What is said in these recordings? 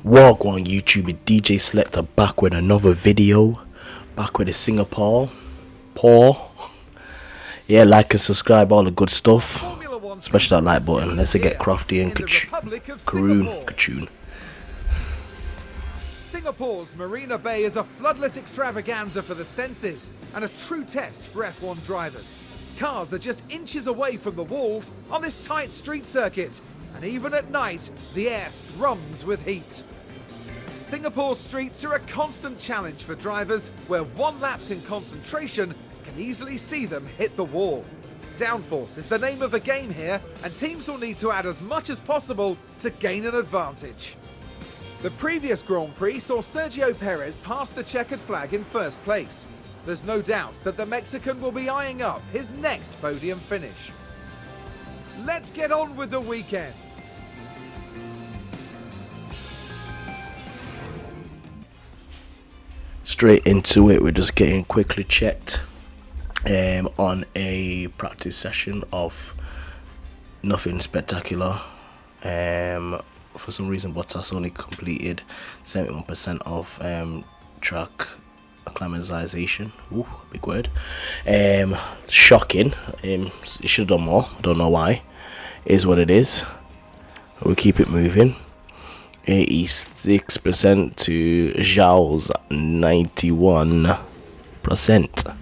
Walk on YouTube, DJ Selector back with another video, back with the Singapore Paul. Yeah, like and subscribe, all the good stuff, especially that like button. Let's get crafty and Kachoon. Singapore's Marina Bay is a floodlit extravaganza for the senses and a true test for F1 drivers. Cars are just inches away from the walls on this tight street circuit, and even at night, the air thrums with heat. Singapore's streets are a constant challenge for drivers, where one lapse in concentration can easily see them hit the wall. Downforce is the name of the game here, and teams will need to add as much as possible to gain an advantage. The previous Grand Prix saw Sergio Perez pass the checkered flag in first place. There's no doubt that the Mexican will be eyeing up his next podium finish. Let's get on with the weekend. Straight into it, we're just getting quickly checked on a practice session of nothing spectacular. For some reason Bottas only completed 71% of track acclimatization. Ooh, big word. Shocking. He should have done more. Don't know why. Is what it is. We'll keep it moving. 86% to Zhao's 91%.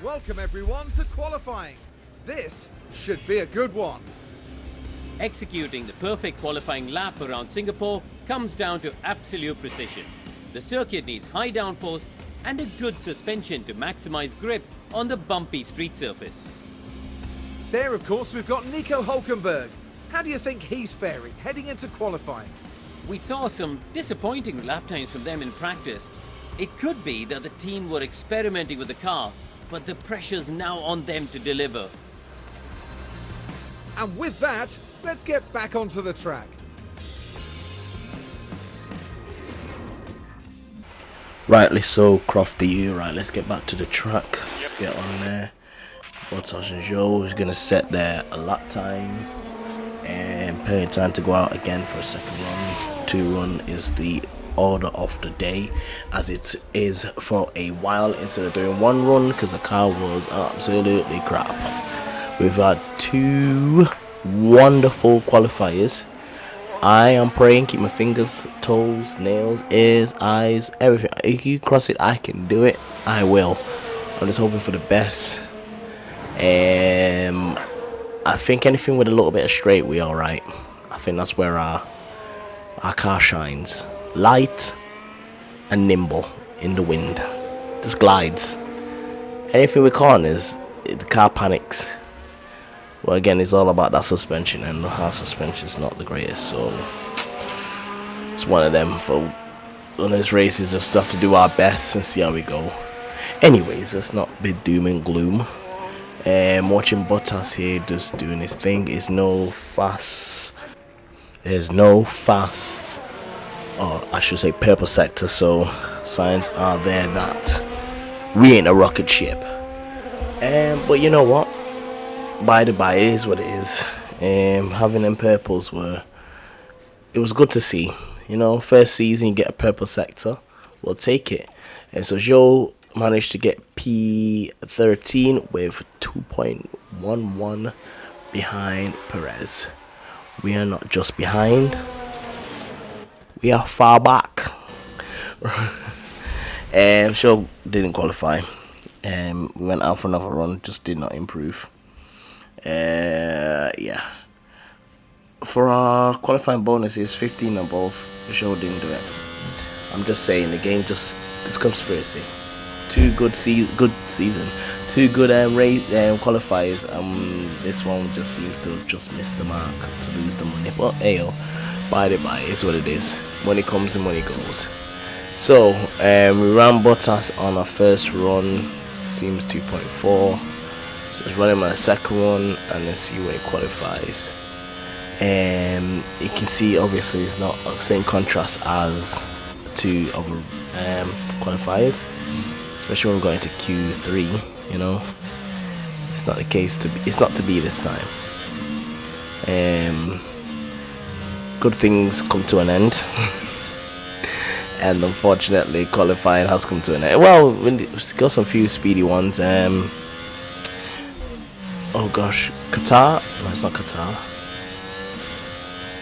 Welcome everyone to qualifying. This should be a good one. Executing the perfect qualifying lap around Singapore comes down to absolute precision. The circuit needs high downforce and a good suspension to maximize grip on the bumpy street surface. There, of course, we've got Nico Hülkenberg. How do you think he's faring heading into qualifying? We saw some disappointing lap times from them in practice. It could be that the team were experimenting with the car, but the pressure's now on them to deliver. And with that, let's get back onto the track. Rightly so, Crofty. Right, let's get back to the track. Let's get on there. Bottas and Zhou is going to set their lap time and plenty of time to go out again for a second run. 2 run is the order of the day, as it is for a while, instead of doing 1 run because the car was absolutely crap. We've had 2 wonderful qualifiers. I am praying, keep my fingers, toes, nails, ears, eyes, everything. If you cross it, I can do it. I will. I'm just hoping for the best. I think anything with a little bit of straight, we alright. I think that's where our car shines. Light and nimble in the wind. Just glides. Anything with corners, the car panics. Well, again, it's all about that suspension, and our suspension is not the greatest, so it's one of them. For one of these races, just have to do our best and see how we go. Anyways, let's not be doom and gloom. Watching Bottas here just doing his thing. There's no fuss, or I should say purple sector, so signs are there that we ain't a rocket ship. But you know what, by the by, it is what it is. Having them purples it was good to see. You know, first season you get a purple sector, we'll take it. And so Zhou managed to get P13 with 2.11 behind Perez. We are not just behind, we are far back. Zhou didn't qualify. We went out for another run, just did not improve. Yeah, for our qualifying bonuses 15 above, Zhou didn't do it. I'm just saying, the game just conspiracy. 2 good season, 2 good qualifiers. This one just seems to just miss the mark, to lose the money. But hey, by the by, it's what it is. Money comes and money goes. So we ran Bottas on our first run, seems 2.4. So it's running my second run and then see where it qualifies. You can see obviously it's not the same contrast as 2 other qualifiers, especially when we're going to Q3. You know, it's not the case to be. It's not to be this time. Good things come to an end. And unfortunately, qualifying has come to an end. Well, we've got some few speedy ones. Oh gosh, Qatar? No, it's not Qatar.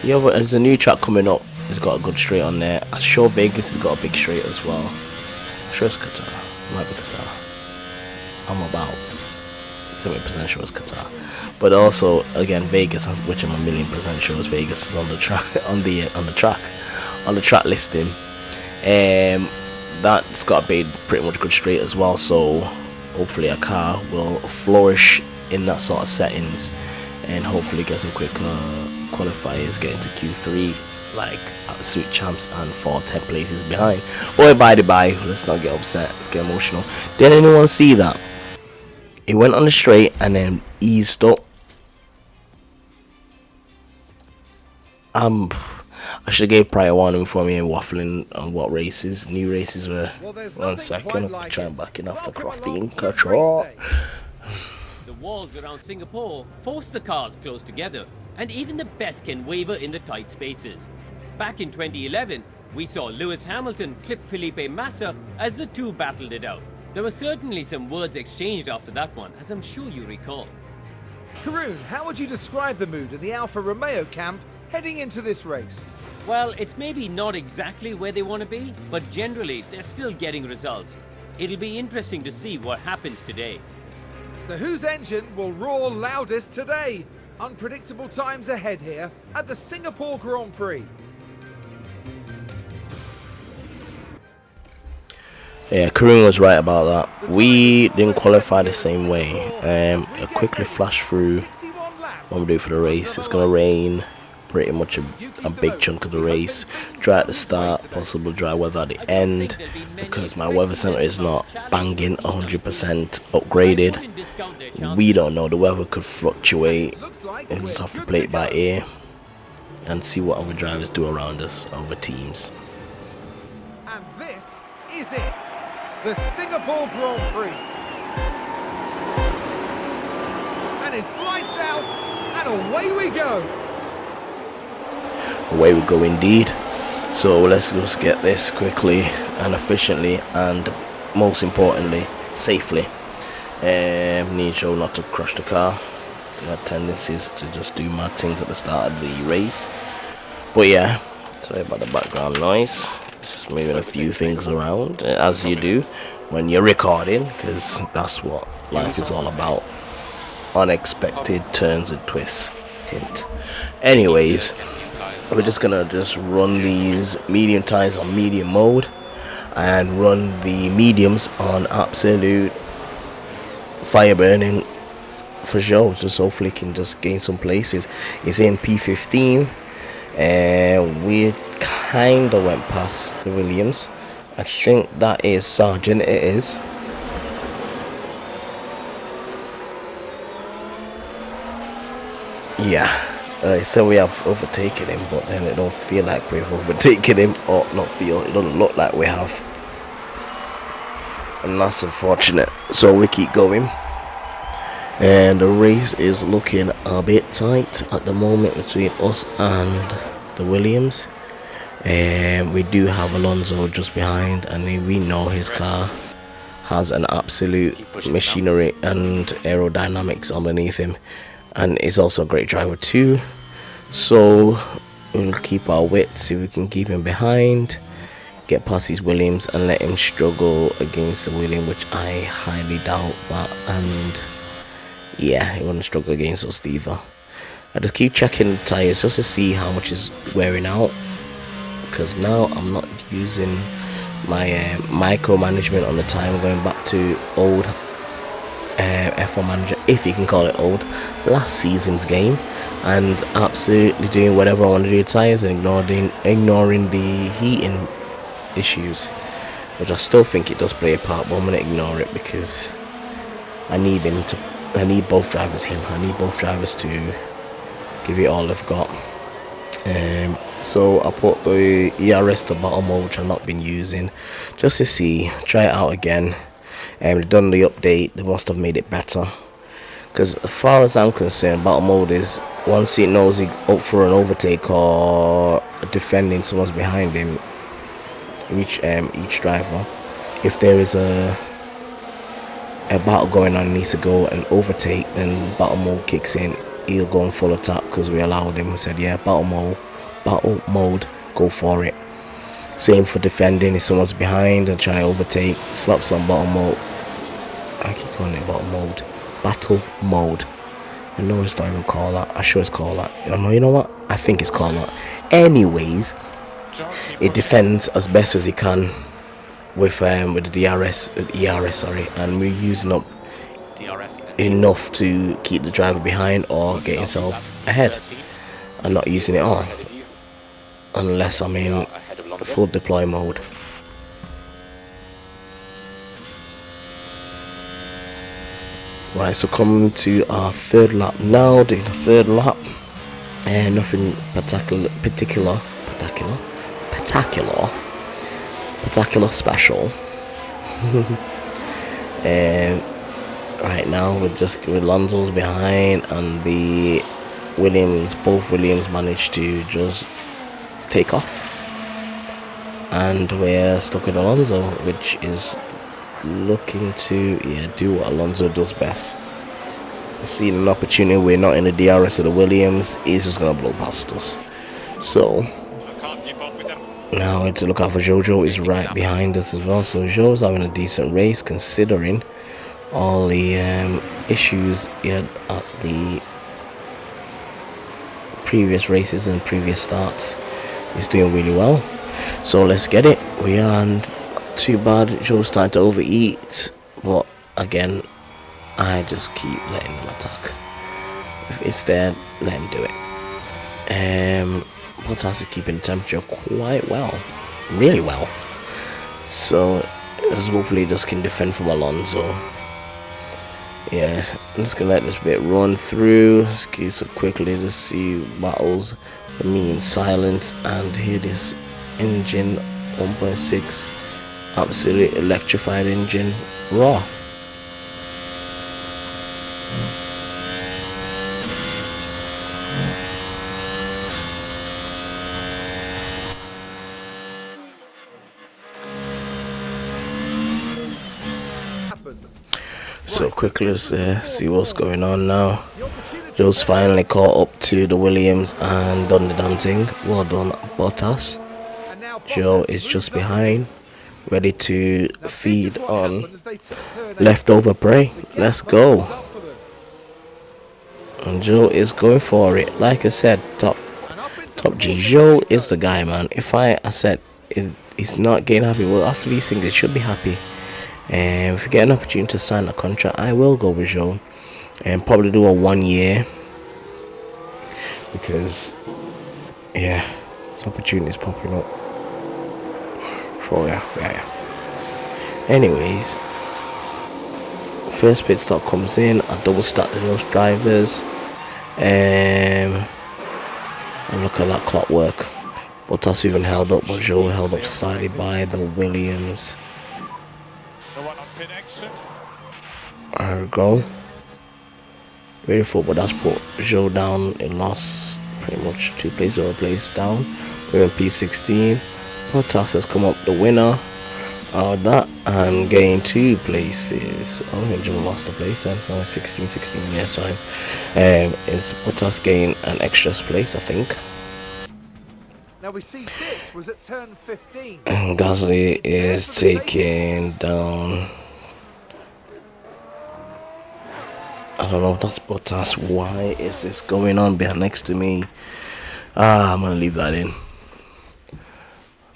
Yeah, but there's a new track coming up. It's got a good straight on there. I'm sure Vegas has got a big straight as well. I'm sure it's Qatar. It might be Qatar. I'm about 70% sure it's Qatar. But also, again, Vegas, which I'm 1,000,000% sure is Vegas, is on the track, on the track listing. That's got a pretty much good straight as well. So hopefully, a car will flourish in that sort of settings, and hopefully get some quick qualifiers, get into Q3 like absolute champs and fall 10 places behind. Or by the by, let's not get upset, let's get emotional. Did anyone see that? It went on the straight and then eased up. I should have gave prior warning for me and waffling on what new races were. Well, 1 second, like try and back it off the Welcome crafting along to control. race day. The walls around Singapore force the cars close together, and even the best can waver in the tight spaces. Back in 2011, we saw Lewis Hamilton clip Felipe Massa as the two battled it out. There were certainly some words exchanged after that one, as I'm sure you recall. Karun, how would you describe the mood in the Alfa Romeo camp heading into this race? Well, it's maybe not exactly where they want to be, but generally they're still getting results. It'll be interesting to see what happens today. So whose engine will roar loudest today? Unpredictable times ahead here at the Singapore Grand Prix. Yeah, Karun was right about that. We didn't qualify the same way. I quickly flashed through what we do for the race. It's gonna rain pretty much a big chunk of the race. Dry at the start, possible dry weather at the end, because my weather center is not banging 100% upgraded. We don't know, the weather could fluctuate. We'll just have to play it by ear and see what other drivers do around us, other teams. And this is it, the Singapore Grand Prix. And it's lights out and away we go. Away we go indeed. So let's just get this quickly and efficiently, and most importantly safely. Need to show not to crush the car. So I had tendencies to just do mad things at the start of the race. But yeah, sorry about the background noise. Just moving a few things around, as you do when you're recording, because that's what life is all about. Unexpected turns and twists. Hint. Anyways, we're just gonna run these medium tires on medium mode and run the mediums on absolute fire burning for sure. Just hopefully can just gain some places. It's in P15 and we kind of went past the Williams. I think that is Sargent. It is. Yeah. So we have overtaken him, but then it don't feel like we've overtaken him, or not feel, it doesn't look like we have, and that's unfortunate. So we keep going, and the race is looking a bit tight at the moment between us and the Williams. And we do have Alonso just behind, and we know his car has an absolute machinery and aerodynamics underneath him, and is also a great driver too. So we'll keep our wit, see if we can keep him behind, get past his Williams and let him struggle against the Williams, which I highly doubt that. And yeah, he wouldn't struggle against us either. I just keep checking the tires just to see how much is wearing out, because now I'm not using my micromanagement on the time. I'm going back to old F1 manager, if you can call it old, last season's game, and absolutely doing whatever I want to do to tires and ignoring the heating issues, which I still think it does play a part, but I'm going to ignore it because I need both drivers to give it all they've got. So I put the ERS to bottom mode, which I've not been using, just to try it out again. They've done the update, they must have made it better, because as far as I'm concerned, battle mode is once it knows he's up for an overtake or defending someone's behind him, each driver. If there is a battle going on and needs to go and overtake, then battle mode kicks in. He'll go in full attack because we allowed him. We said, yeah, battle mode, go for it. Same for defending. If someone's behind and trying to overtake, slaps on battle mode. I keep calling it battle mode. I know it's not even called that. I'm sure it's called that. You know what? I think it's called that. Anyways, it defends as best as it can with the ERS, sorry, and we're using up enough to keep the driver behind or get himself ahead, and not using it all unless I'm in full deploy mode. Right, so coming to our third lap now, doing the third lap, and nothing particular special. And right now we're just with Alonso's behind, and the both Williams managed to just take off, and we're stuck with Alonso, which is looking to do what Alonso does best. Seeing an opportunity, we're not in the DRS of the Williams, he's just gonna blow past us. So now we have to look out for Jojo. Is right behind us as well, so Jojo's having a decent race considering all the issues he had at the previous races and previous starts. He's doing really well, so let's get it. We aren't too bad. Joe's starting to overeat, but again, I just keep letting him attack. If it's there, let him do it. Bottas is keeping the temperature quite well, really well, so hopefully just can defend from Alonso. Yeah, I'm just gonna let this bit run through. Okay, so quickly to see battles with me in silence and hear this engine 1.6 absolutely electrified engine raw. So quickly, let's see what's going on now. Joe's finally caught up to the Williams and done the damn thing. Well done, Bottas. Joe is just behind, ready to feed on leftover prey. Let's go. And Joe is going for it. Like I said, top G. Joe is the guy, man. If I said he's not getting happy, well, after these things, he should be happy. And if we get an opportunity to sign a contract, I will go with Joe and probably do a 1 year, because yeah, this opportunity is popping up. So yeah. Anyways, first pit stop comes in. I double stack those drivers, and look at that clockwork. Bottas even held up, but Joe held up slightly by the Williams. There we go. Very full, but that's put Joe down. It lost pretty much 2 places or a place down. We're in P16. Bottas has come up the winner of that and gained 2 places. I think Joe lost a place then. No, 16, yes, fine. Is Bottas gained an extra place, I think. Now we see this was at turn 15. And Gasly is taking down. I don't know if that's Bottas. Why is this going on behind next to me? I'm gonna leave that in.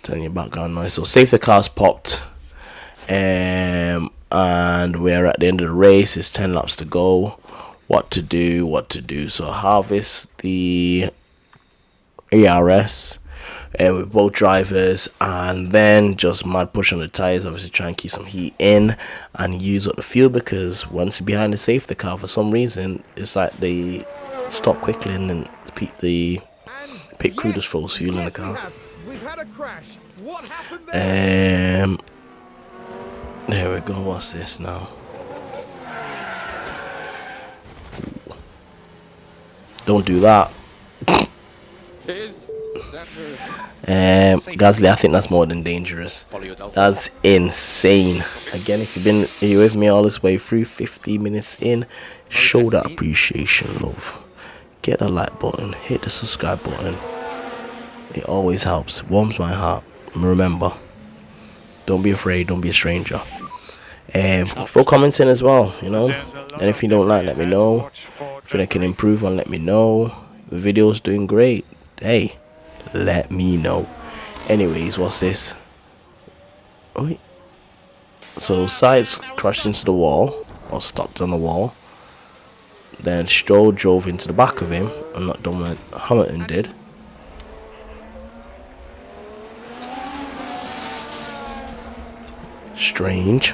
Turn your background noise. So safety car's popped, and we're at the end of the race. It's 10 laps to go. What to do? So harvest the ARS with both drivers, and then just mad push on the tires. Obviously try and keep some heat in and use up the fuel, because once you're behind the safety car, for some reason it's like they stop quickly and then the pit crew just throws fuel in the car. We've had a crash. What happened there? There we go. What's this now? Don't do that. Gasly, I think that's more than dangerous. That's insane. Again, if you've been here with me all this way through, 50 minutes in, show that appreciation, love. Get the like button, hit the subscribe button. It always helps, warms my heart. Remember, don't be afraid, don't be a stranger. For commenting as well, you know. And if you don't like, let me know. If I can improve on, let me know. The video's doing great. Hey, let me know. Anyways, what's this? Oh, wait. So Sainz crashed into the wall, or stopped on the wall. Then Stroll drove into the back of him, and not done what Hamilton did. Strange.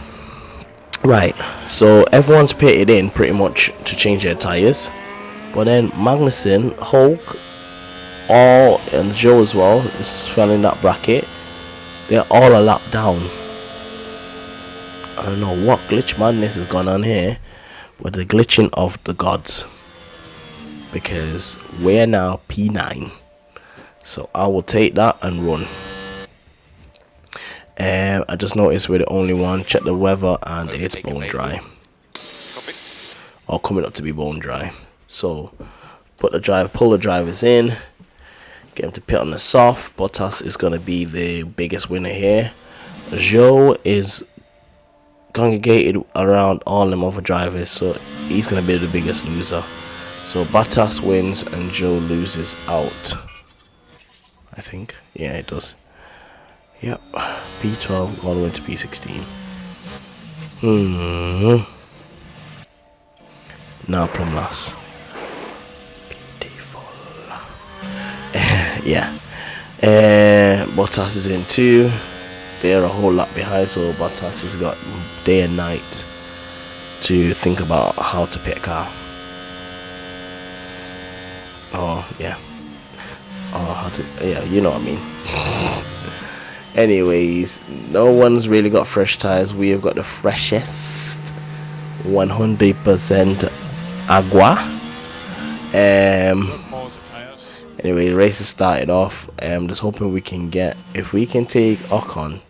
Right, so everyone's pitted in pretty much to change their tyres. But then Magnussen, Hulk, all and Joe as well, is fell in that bracket. They're all a lap down. I don't know what glitch madness has gone on here, but the glitching of the gods. Because we're now P9. So I will take that and run. I just noticed we're the only one. Check the weather and it's bone dry. Or coming up to be bone dry. So pull the drivers in. Get him to pit on the soft. Bottas is going to be the biggest winner here. Joe is congregated around all them other drivers, so he's going to be the biggest loser. So Bottas wins and Joe loses out, I think. Yeah, it does. Yep, P12 all the way to P16. Now plum last. Beautiful. Yeah. Bottas is in 2. They're a whole lot behind, so Bottas has got day and night to think about how to pick a car. Oh yeah. Oh, how to, yeah, you know what I mean. Anyways, no one's really got fresh tires. We have got the freshest 100% agua. Anyway, the race has started off. I'm just hoping we can get, if we can take Ocon,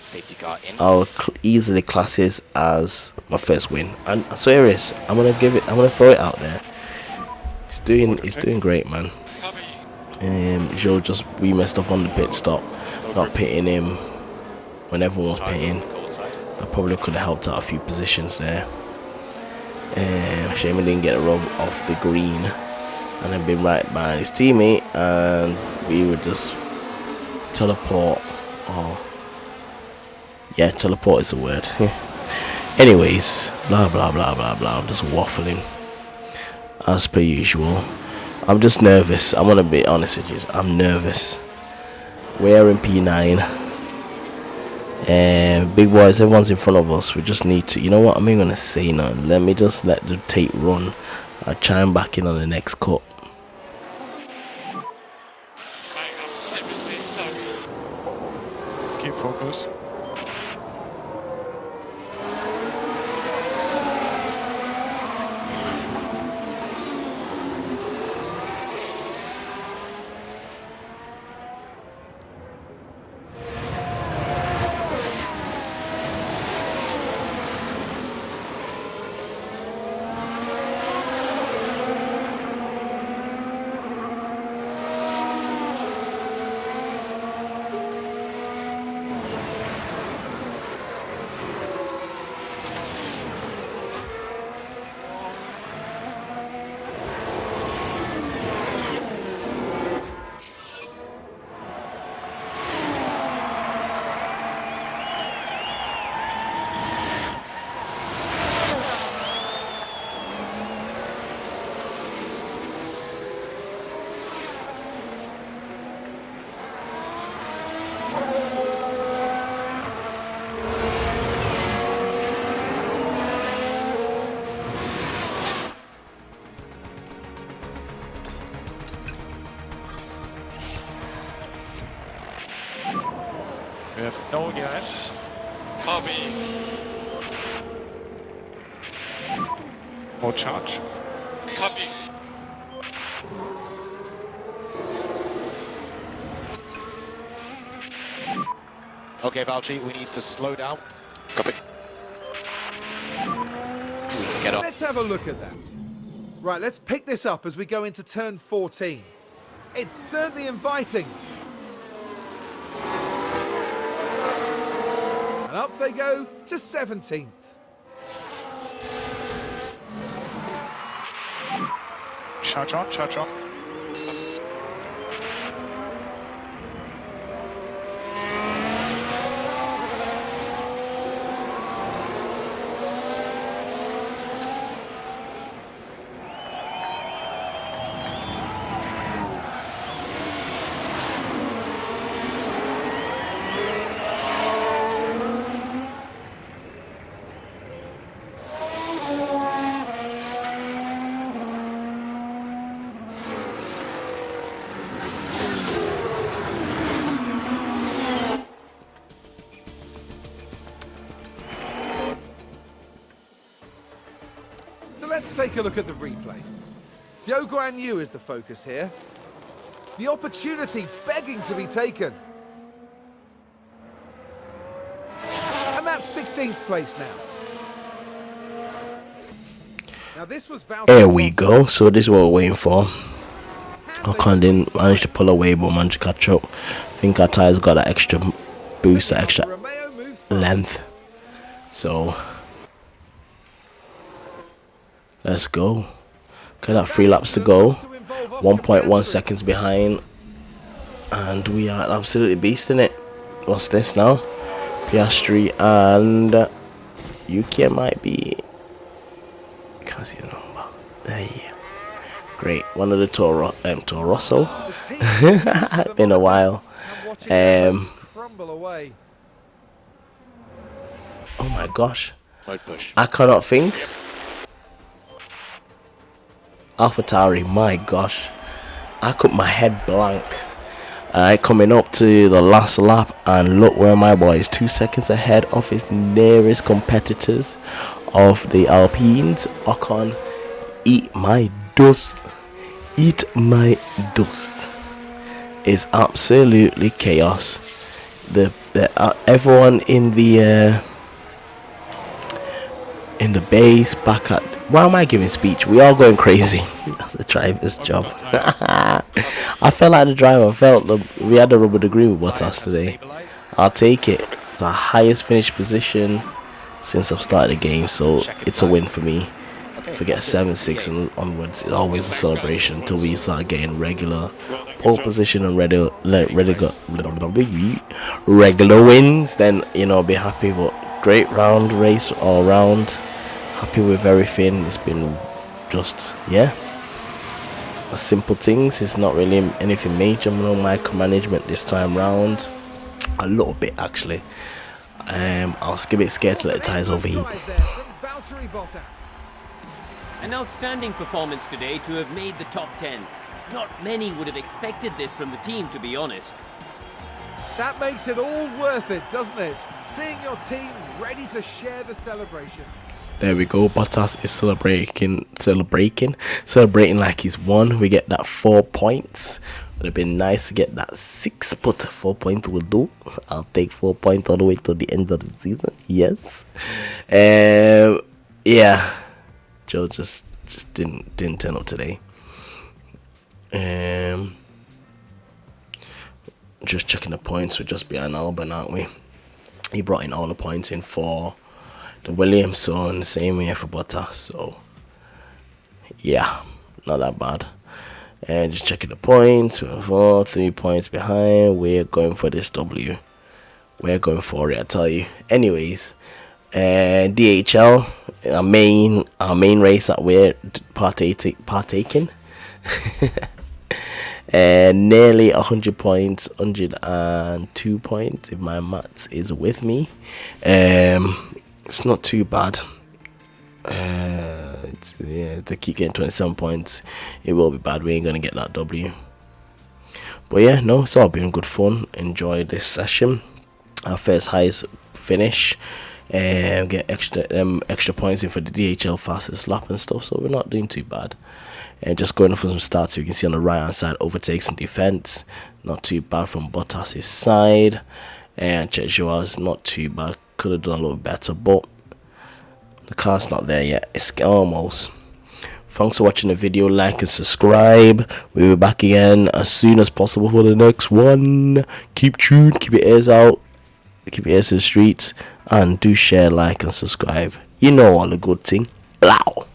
Safety car in. I'll easily class this as my first win. And I'm serious, I'm gonna throw it out there. He's doing great, man. Joe we messed up on the pit stop, not pitting him when everyone was pitting. I probably could have helped out a few positions there. Shame he didn't get a rub off the green and then been right behind his teammate, and we would just teleport. Oh yeah, teleport is the word. Anyways, blah blah blah blah blah. I'm just waffling as per usual. I'm just nervous. I'm gonna be honest with you. I'm nervous. We're in P9. Big boys, everyone's in front of us. We just need to. You know what? I'm not gonna say nothing. Let me just let the tape run. I'll try and back in on the next cut. Keep focus. We have no gas. Hobby. More charge. Copy. Okay, Valtteri, we need to slow down. Copy. Get off. Let's have a look at that. Right, let's pick this up as we go into turn 14. It's certainly inviting. And up they go to 17th. Charge on, charge on. So let's take a look at the replay. Zhou Guan Yu is the focus here. The opportunity begging to be taken. And that's 16th place now. Now this was There we go. So this is what we're waiting for. Ocon didn't manage to pull away, but managed to catch up. I think our tires got that extra boost, that extra Romeo moves past. length. So let's go. Okay, that 3 laps to go. 1.1 seconds behind, and we are absolutely beasting it. What's this now? Piastri and Yuki might be. Can't see the number. There you go. Great. One of the Toro Rosso. Been a while. Crumble away. Oh my gosh. Mode push. I cannot think. AlphaTauri, my gosh. I cut my head blank. Alright, coming up to the last lap, and look where my boy is 2 seconds ahead of his nearest competitors of the Alpines. Ocon, eat my dust. Eat my dust. It's absolutely chaos. Everyone in the base back at. Why am I giving speech? We all going crazy. That's the driver's job. I felt like the driver. We had a rubber degree with Bottas today. I'll take it. It's our highest finished position since I've started the game, so it's a win for me. Forget 7-6 and onwards. It's always a celebration until we start getting regular pole position and regular wins. Then I'll be happy. But great round race all round. Happy with everything. It's been just simple things. It's not really anything major. No micromanagement this time round. A little bit actually. I was a bit scared to let the tires overheat. An outstanding performance today to have made the top 10. Not many would have expected this from the team, to be honest. That makes it all worth it, doesn't it? Seeing your team ready to share the celebrations. There we go. Bottas is celebrating like he's won. We get that 4 points. Would have been nice to get that 6, but 4 points will do. I'll take 4 points all the way to the end of the season. Yes. Yeah. Joe just didn't turn up today. Just checking the points. We're just behind Albon, aren't we? He brought in all the points in for the Williams, so in the same way for Bottas. So yeah, not that bad. And just checking the points. We're 3 points behind. We're going for this W. We're going for it, I tell you. Anyways, DHL, our main race that we're partaking. Nearly 100 points, 102 points if my maths is with me. It's not too bad. To keep getting 27 points, it will be bad. We ain't gonna get that W. But yeah, no, it's all been good fun. Enjoy this session. Our first highest finish. Get extra points in for the DHL fastest lap and stuff, so we're not doing too bad. And just going for some starts, you can see on the right hand side overtakes and defense, not too bad from Bottas's side. And Joao is not too bad. Could have done a little better, but the car's not there yet. It's almost. Thanks for watching the video. Like and subscribe. We'll be back again as soon as possible for the next one. Keep tuned. Keep your ears out. Keep your ears to the streets. And do share, like and subscribe. You know all the good thing. Blow.